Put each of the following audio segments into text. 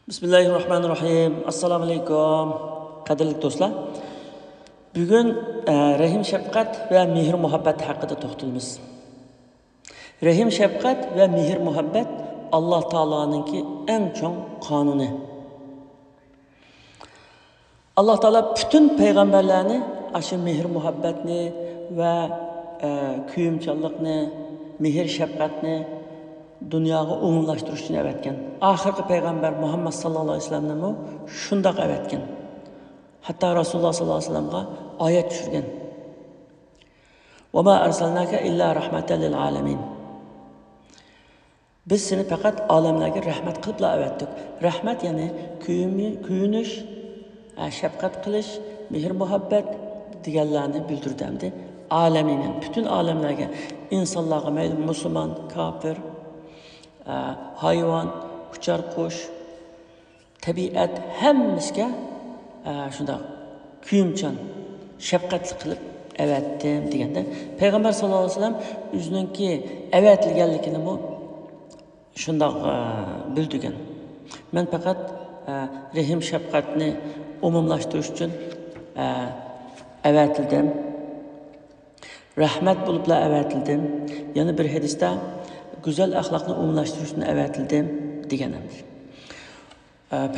Bismillahirrahmanirrahim. Assalomu alaykum. Qadrli do'stlar. Bugun rahim shafqat va mehr muhabbat haqida to'xtalamiz. Rahim shafqat va mehr muhabbat Alloh taoloninki eng chong qonuni. Alloh taolo bütün payg'ambarlarni aşı mehr muhabbatni va kuyimchanlikni, mehr shafqatni dunyoga umumlashtirish uchun avatgan. Oxirgi payg'ambar Muhammad sallallohu alayhi vasallamni shundoq avatgan. Hatto Rasululloh sallallohu alayhi vasallamga oyat tushirgan. "Va ma arsalnaka illa rahmatan lil alamin." Biz seni faqat olamlarga rahmat qilib avatdik. Rahmat ya'ni kuyinish, shafqat qilish, mehr muhabbat deganlarni bildirdi. Alamin, bütün alamlarga, insonlarga, mayli musulmon, kafir, hayvon, uchar qush, tabiat hammasiga shunda kuyimchan, shafqatli qilib avatdim deganda payg'ambar sallallohu alayhi vasallam o'zininki avatilganligini shundoq bildirgan. Men faqat rahim shafqatni umumlashtirish uchun avatildim. Rahmat bo'lib avatildim. Yana bir hadisda güzel ahlakını umumlaştırışını əvətildim deganimiz.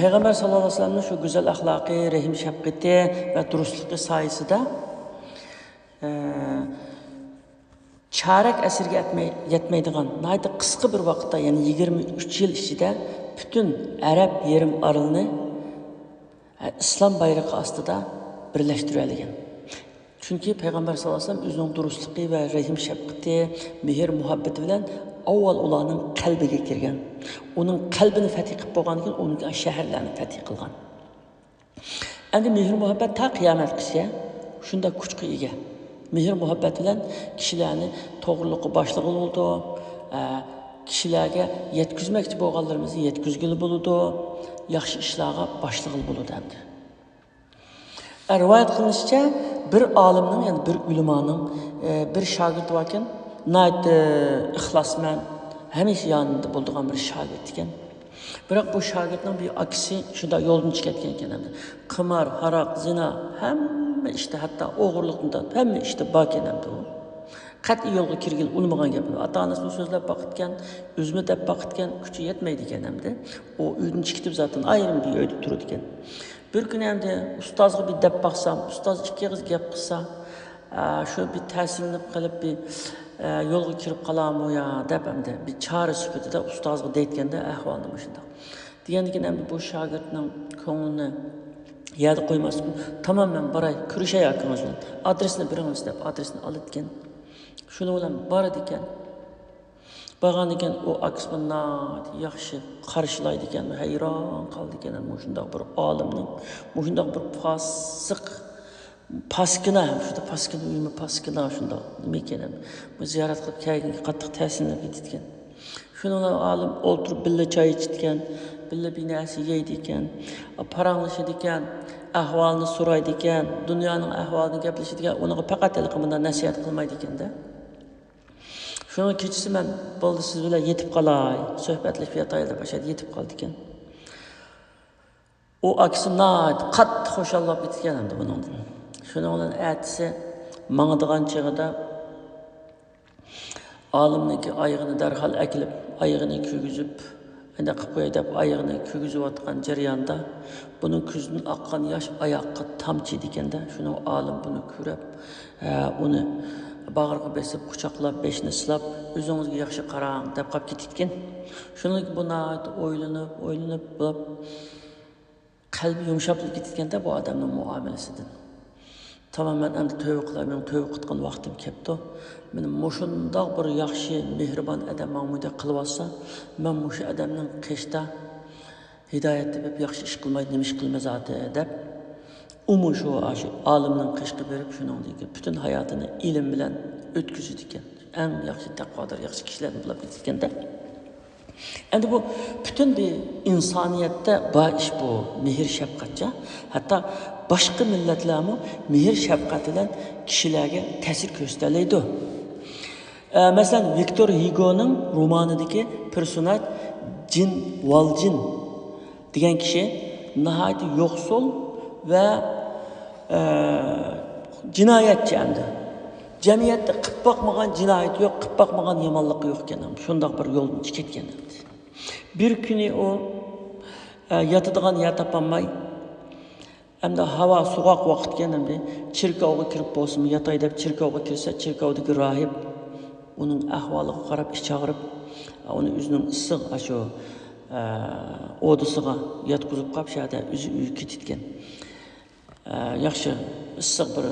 Peygamber sallallahu aleyhi ve sellem'in şu güzel ahlakı, rahim şefkati ve dürüstlüğü sayesinde çarek əsirge yetmeydiğen, nayda kısa bir vakitte yani 23 yıl içinde bütün Arap yerim aralığını İslam bayrağı astıda birleştirilген. Çünkü Peygamber sallallahu aleyhi ve sellem özünün dürüstlüğü ve rahim şefkati, mehr muhabbeti bilen avval ularning qalbiga kirgan. Uning qalbini fatih qilib bo'lgandan keyin uning shaharlarni fatih qilgan. Endi mehr muhabbat ta qiyomatgacha shunda kuchga ega. Mehr muhabbat bilan kishilarni to'g'riliqqa boshlig'i bo'ldi. Kishilarga yetkazmoqchi bo'lganlarimizni yetkazgili bo'ldi. Yaxshi ishlarga boshlig'i bo'ldi endi. Rivoyat qilinishicha bir olimning, ya'ni bir ulamoning bir shogirdi bor ekan. Nayt ixlasman hamisha yanında bulduğum bir şagird ekan. Biroq bu shogirdning bir akisi shunda yo'ldan chiqib ketgan ekan endi. Qimor, haroq, zina hamma ishda hatto o'g'irlikdan hamma ishda bor ekan endi u. Qat'iy yo'lga kirgan ulmagan gap. Ota-onasini so'zlab boqitgan, o'zini deb boqitgan, kuchi yetmaydi ekan endi. O uydan chiqib zaten ayrim bir uyda turadi ekan. Bir kun endi ustozga bir deb baqsam, ustoz ikki qiz gap qilsa, shu bir ta'sirlanib qilib bir yo'lga kirib qolammi ya deb hamda bir chora sifatida ustozga deytganda ahvolni shunda. Degandan keyin hamda bu shogirdning ko'nglini yerda qo'ymasdan, "Tamam men boray, ko'rishay akamiz bilan. Adresini beringiz" deb adresini olgan. Shuni bilan boradi ekan. Borgan ekan u aksmana yaxshi qarshilaydi ekan, hayron qoldi ekan shundoq bir olimning, shundoq bir fosiq paskina, şurada paskina uyumu paskina şunda nima ekan bu ziyorat qilib kelgan qattiq ta'sirlanib ketgan. Shuni olim o'tirib billa choy ichgan, billa bir narsa yeydi ekan, paranglashadi ekan, ahvolni so'raydi ekan, dunyoning ahvolini gaplashadi ekan, uning faqat bundan nasihat qilmaydi ekanda. Shuni kechasi men bo'ldi siz bilan yetib qolay, suhbatlashib yotay deb bashad yetib qoldi ekan. O aksine qattiq xo'shallab ketgan endi buning. Şuna olan ertesi mağdıgan çağda alimniki ayağını derhal ekilip, ayağını kügüzüp, ende kapıya dep ayağını kügüzüp atkan cereyanda bunun küzünün akkan yaş ayakka tamçı dikende şunu alim bunu kürep, onu bağırga besip, kucaklap, beşini silap, özünüzge yaxşı qarang dep qap ketitken. Şunu buna oylanıp, kalbi yumuşaplık ketitgende bu adamın muamelesidir. Tamamen endi tövbe qılayman, tövbe qıtqan vaqtim kepti. Menim mushundaq bir yaxshi, mehribon adam ma'muda qilib olsa, men mushu adamning qishda hidoyat deb yaxshi ish qilmaydi, nima ish qilmazadi deb shu olimning qishqa berib shuningdek bütün hayotini ilm bilan o'tkazdi ekan. Eng yaxshi taqvodor, yaxshi kishilarni bilib ketganda. Endi bu bütün bir insoniyatda bor ish bu mehr shafqatcha, hatto başka milletlerimi mehr şefkat bilan kishilarga ta'sir ko'rsatadi. Mesela Victor Hugo'nun romanidagi personaj Jin Valjean degan kishi nihoyatda yo'qsul va jinoyatchi endi. Jamiyatda qilib boqmagan jinoyat yo'q, qilib boqmagan yomonlik yo'q ekan. Shundoq bir yo'ldan ketgan endi. Bir kuni u yotadigan yer topolmay, hamda havo sovuq vaqt ekan, hamda chirkovga kirib bo'lsin, yotay deb chirkovga kirsa, chirkovdagi rohib uning ahvoliga qarab ish chaqirib, uni o'zining issiq shu o'disiga yotqizib qo'yib, shu yerda o'zi ketgan. Yaxshi issiq bir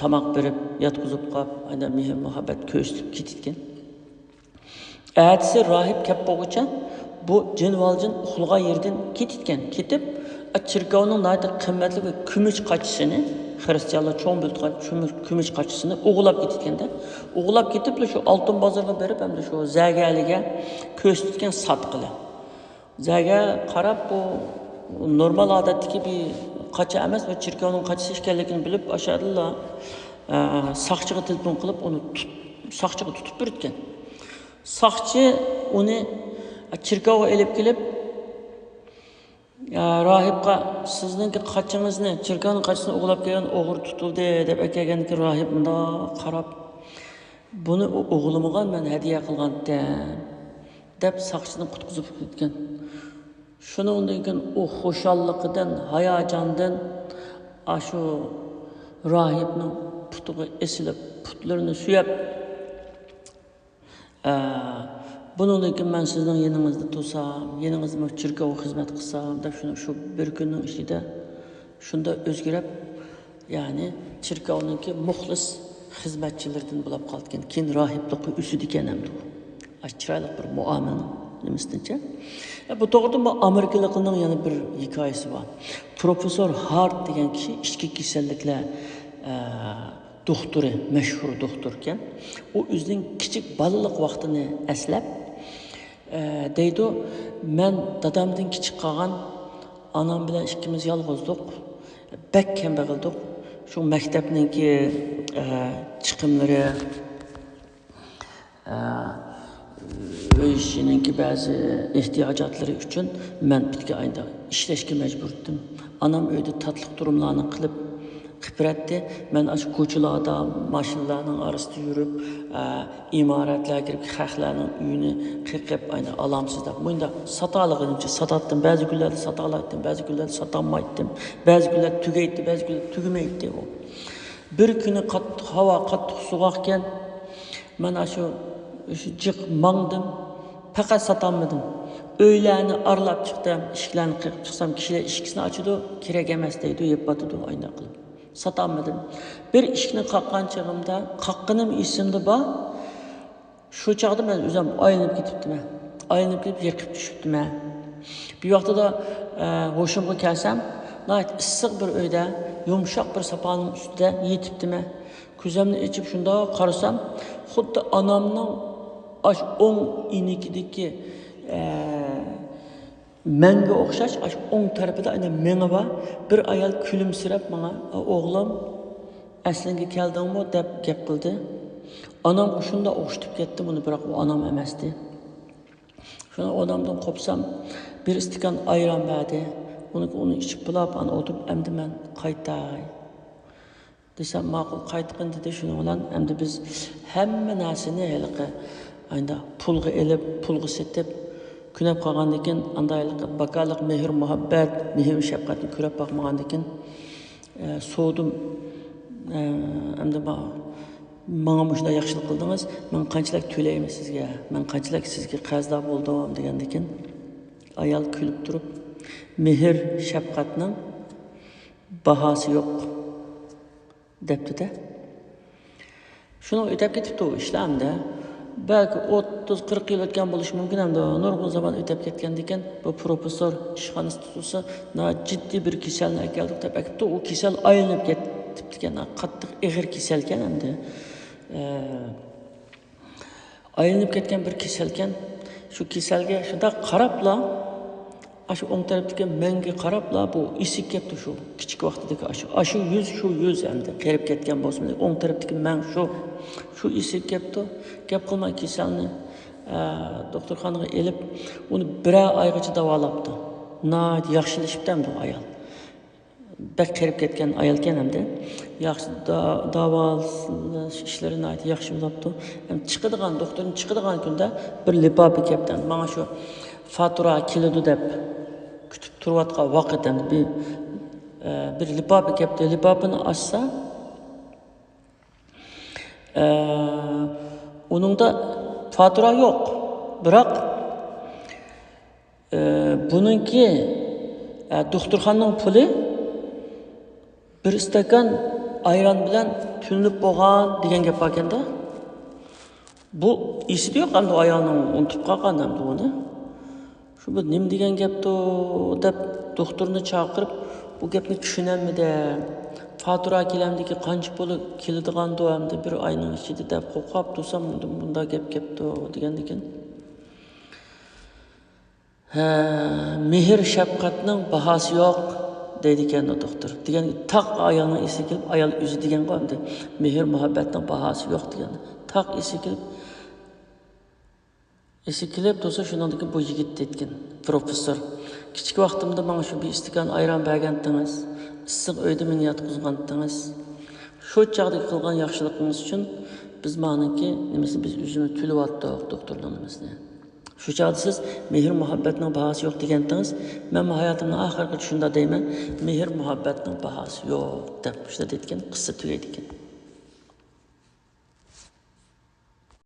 tamoq berib yotqizib qo'yib, ana mehr muhabbat ko'rsatib ketgan. Ertasi rohib kelib bo'lguncha bu jinvoljin uxlagan yerdan ketgan. Ketib, chirkovning nayda qimmatli bir kumush qachisini, xristianlar cho'ng bilgan kumush qachisini o'g'lab ketganda, o'g'lab ketib shu oltin bozorga berib, hamda shu zagaliga ko'rsatgan sotqili. Zaga qarab, bu normal odatdagi bir qacha emas, bu chirkovning qachisi ekanligini bilib, ashadilla soqchiga telefon qilib, uni soqchiga tutib bergan. Soqchi uni chirkovga elib kelib, rohibga sizning qachingizni, chirkovning qachisini o'g'lab kelgan o'g'ri tutildi deb aytganki, rohib bunda qarab, buni o'g'limga men hadiya qilgandim deb soqchini qutqizib ketgan. Shuningdan keyin u xushalligidan, hayajondan shu rohibning putiga esilib, putlarini suyab, bundan keyin men sizning yaningizda tursam, yaningizda chirkovga xizmat qilsam deb shu bir kunning ichida shunda o'zgarib, ya'ni chirkovningki muxlis xizmatchilaridan bo'lib qolgan. Keyin rohiblikqa o'sidi ekan hamda. Chiroyli bir muomala demistincha. Bu to'g'rida bu Amerikalikning yana bir hikoyasi bor. Professor Hart degan kishi ichki kasalliklar doktori, mashhur doktor ekan. U o'zining kichik balalik vaqtini eslab deydi, men dadamdan kichik qolgan, anam bilan ikkimiz yolg'izdik, bak kambag'aldik. Shu maktabningki chiqimlari o'yishiningki ba'zi ehtiyojotlari uchun men bitga ayda ishlashga majbur edim. Anam uyda tatliq turumlarni qilib qipiratdi. Men ash ko'chalarda, mashinalarning orasida yurib, imoratlarga kirib, xalqlarning uyini qiqib, ayni alamsiz deb. Bunda sataligimcha satatdim, ba'zi kunlarda satalatdim, ba'zi kunlarda satanmaydim, ba'zi kunlarda tugaydi, ba'zi kunlarda tugamaydi u. Bir kuni qattiq havo, qattiq sovuq ekan, men shu jiq mangdim, faqat satanmadim. Uylarni aralab chiqdim, eshiklarni qirib chiqsam, kishilar eshikni ochadi, kerak emas deydi, yeb batadi, ayna qilib. Satanmadim. Bir eshikni qaqqan chog'imda, qaqqanim esimda bor. Shu chog'da men o'zim aylanib ketibdim. Aylanib ketib yiqib tushibdim. Bir vaqtida hoshimga kelsam, nayt issiq bir uyda, yumshoq bir saponing ustida yetibdim. Ko'zimni ochib shunda qarasam, xuddi onamning ash o'ng inikidagi menga o'xshash ash o'ng tarafida ayna menga bor bir ayol kulimsirab menga o'g'lim aslinga keldingmi deb gap qildi. Onam shunda o'xshatib ketdi buni, biroq u onam emasdi. Shuna onamdan qopsam bir istikan ayron berdi. Uni ichib bulab, ana o'tib endi men qaytay desam ma'qul qaytqin dedi. Shuni bilan endi biz hamma narsani haliqi ayda pulga elib, pulga setib kunab qolgandan keyin andaylik bakaliq mehr muhabbat, mehr shafqatni ko'rib boqmagandan keyin so'dim. Endi menga shunday yaxshilik qildingiz, men qanchalik to'layman sizga, men qanchalik sizga qarzdor bo'ldim degandan keyin ayol kulib turib, mehr shafqatning bahosi yo'q debdi-da. Shuni o'tib ketibdi u ishlamda. Belki 30-40 yil o'tgan bo'lishi mumkin, hamda nurg'un zaman o'tib ketgandan keyin bu professor ishxonasi tutsa, jiddiy bir kasalni keldik deb aytibdi. U kasal aylanib ketibdi ekan, qattiq ig'ir kasal ekan hamda. Aylanib ketgan bir kasal ekan. Shu kasalga shunda qarabla, shu o'ng tarafdagi menga qarabla bu isib ketdi shu kichik vaqtidagi shu yuz hamda qirib ketgan bo'lsin. O'ng tarafdagi men shu isib ketdi. Gap qilmay kasalni doktorxonaga elib, uni bir oygacha davolabdi. nayt yaxshilashibdi bu ayol. Bak qirib ketgan ayol ekan hamda. Yaxshi davolash ishlari nayt yaxshi bo'libdi. Ham chiqadigan doktorning chiqadigan kunda bir lipopi kaptan. Mana shu fatura keladi deb kutib turayotgan vaqtdan bir lipopi kapti. Lipopini açsa onunda fatura yo'q. Biroq buningki doktorxonaning puli bir stakan ayron bilan tulinib bo'lgan degan gap bor ekanda. Bu esida yo'q hamda ayolning unutib qolgan hamda uni. Shu bu nima degan gapdi deb doktorni chaqirib bu gapni tushunamidi? Fatura kelamdiki qancha puli keladigandu hamda bir oyning ichida deb qo'rqib tursam bunda gap ketdi degan ekan. Mehr shafqatning bahosi yo'q deydi ekan doktor. Degan taq ayolning esi kelib ayol o'zi degan qo'ydi. Mehr muhabbatning bahosi yo'q degan. Taq esi kelib tursa shundan bu yigit aytgan professor. Kichik vaqtimda menga shu bir istakan ayron bergandingiz. Issiq uyda meni yotqizgandingiz. Shu chaqda qilgan yaxshiligingiz uchun biz ma'niki nimasi biz o'zimiz to'layotdik doktorlarimizni. Shu chaqda siz mehr muhabbatning bahosi yo'q degandingiz. Men hayotimning oxirgi shunda deyman, mehr muhabbatning bahosi yo'q deb shunda aytgan qissa tugaydi ekan.